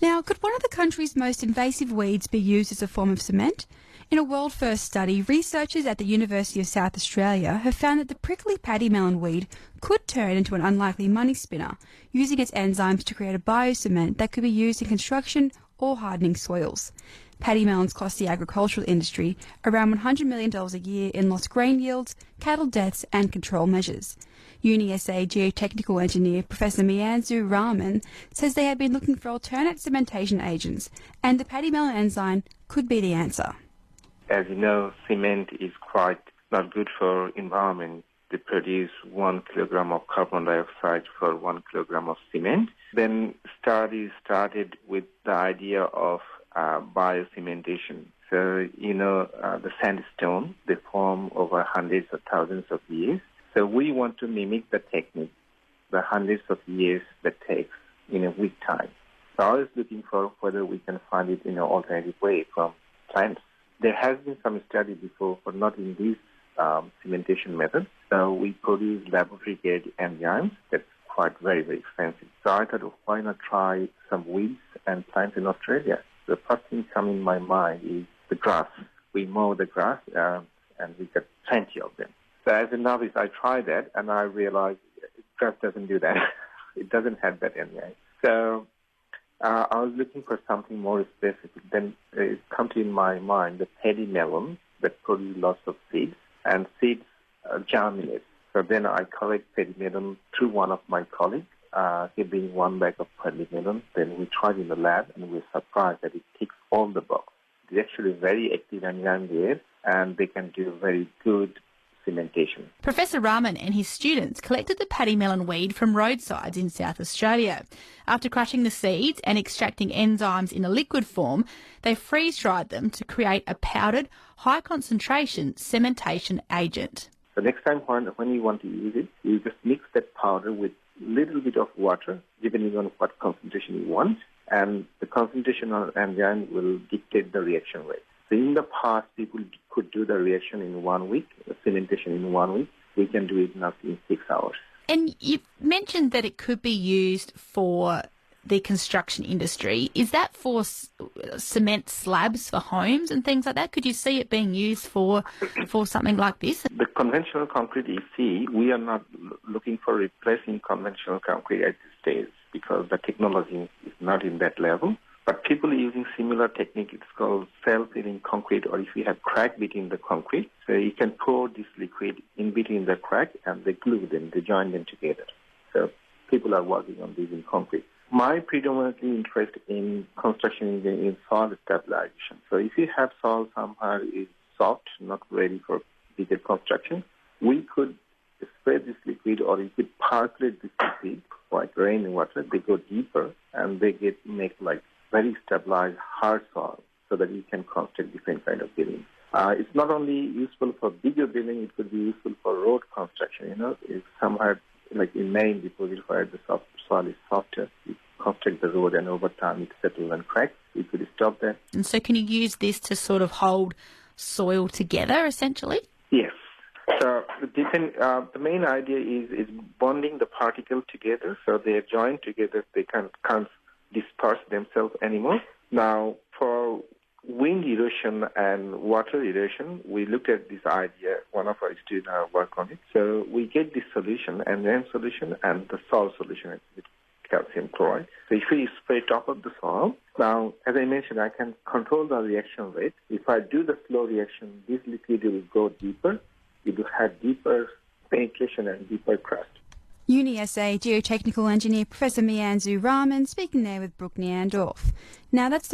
Now, could one of the country's most invasive weeds be used as a form of cement? In a world-first study, researchers at the University of South Australia have found that the prickly paddy melon weed could turn into an unlikely money spinner, using its enzymes to create a biocement that could be used in construction or hardening soils. Paddy melons cost the agricultural industry around $100 million a year in lost grain yields, cattle deaths and control measures. UniSA geotechnical engineer Professor Mianzu Rahman says they have been looking for alternate cementation agents, and the paddy melon enzyme could be the answer. As you know, cement is quite not good for environment. They produce 1 kilogram of carbon dioxide for 1 kilogram of cement. Then studies started with the idea of biocementation. So, the sandstone, they form over hundreds of thousands of years. So we want to mimic the technique, the hundreds of years that takes in a week time. So I was looking for whether we can find it in an alternative way from plants. There has been some study before, but not in this cementation method. So we produce laboratory-grade enzymes that's quite very, very expensive. So I thought, why not try some weeds and plants in Australia? The first thing coming in my mind is the grass. We mow the grass and we get plenty of them. So as a novice, I tried that and I realized grass doesn't do that. It doesn't have that enzyme. So I was looking for something more specific. Then it comes in my mind the paddy melon that produce lots of seeds, and seeds germinate. So then I collect paddy melon through one of my colleagues. He brings 1 bag of paddy melon. Then we tried in the lab, and we were surprised that it ticks all the boxes. It's actually very active enzyme there, and they can do very good cementation. Professor Rahman and his students collected the paddy melon weed from roadsides in South Australia. After crushing the seeds and extracting enzymes in a liquid form, they freeze-dried them to create a powdered, high-concentration cementation agent. The next time when you want to use it, you just mix that powder with a little bit of water, depending on what concentration you want, and the concentration of enzyme will dictate the reaction rate. So in the past, people could do the reaction in 1 week, the cementation in 1 week. We can do it now in 6 hours. And you've mentioned that it could be used for the construction industry. Is that for cement slabs for homes and things like that? Could you see it being used for something like this? The conventional concrete you see, we are not looking for replacing conventional concrete at this stage because the technology is not in that level. But people using similar technique, it's called self-filling concrete, or if you have crack between the concrete, so you can pour this liquid in between the crack and they glue them, they join them together. So people are working on this in concrete. My predominantly interest in construction in soil stabilization. So if you have soil somehow is soft, not ready for bigger construction, we could spray this liquid or you could percolate this liquid like rainwater. They go deeper and they make like very stabilized hard soil so that you can construct different kind of buildings. It's not only useful for bigger building, it could be useful for road construction. It's somewhere like in many deposits where the soil is softer, you construct the road and over time it settles and cracks. You could stop that. And so can you use this to sort of hold soil together essentially? Yes. So the main idea is bonding the particles together so they are joined together. They can't disperse themselves anymore. Now, for wind erosion and water erosion, we looked at this idea. One of our students worked on it. So we get this solution, enzyme solution, and the soil solution with calcium chloride. So if we spray top of the soil, now, as I mentioned, I can control the reaction rate. If I do the slow reaction, this liquid will go deeper. It will have deeper penetration and deeper crust. UniSA geotechnical engineer Professor Mianzu Rahman speaking there with Brooke Neandorf. Now that's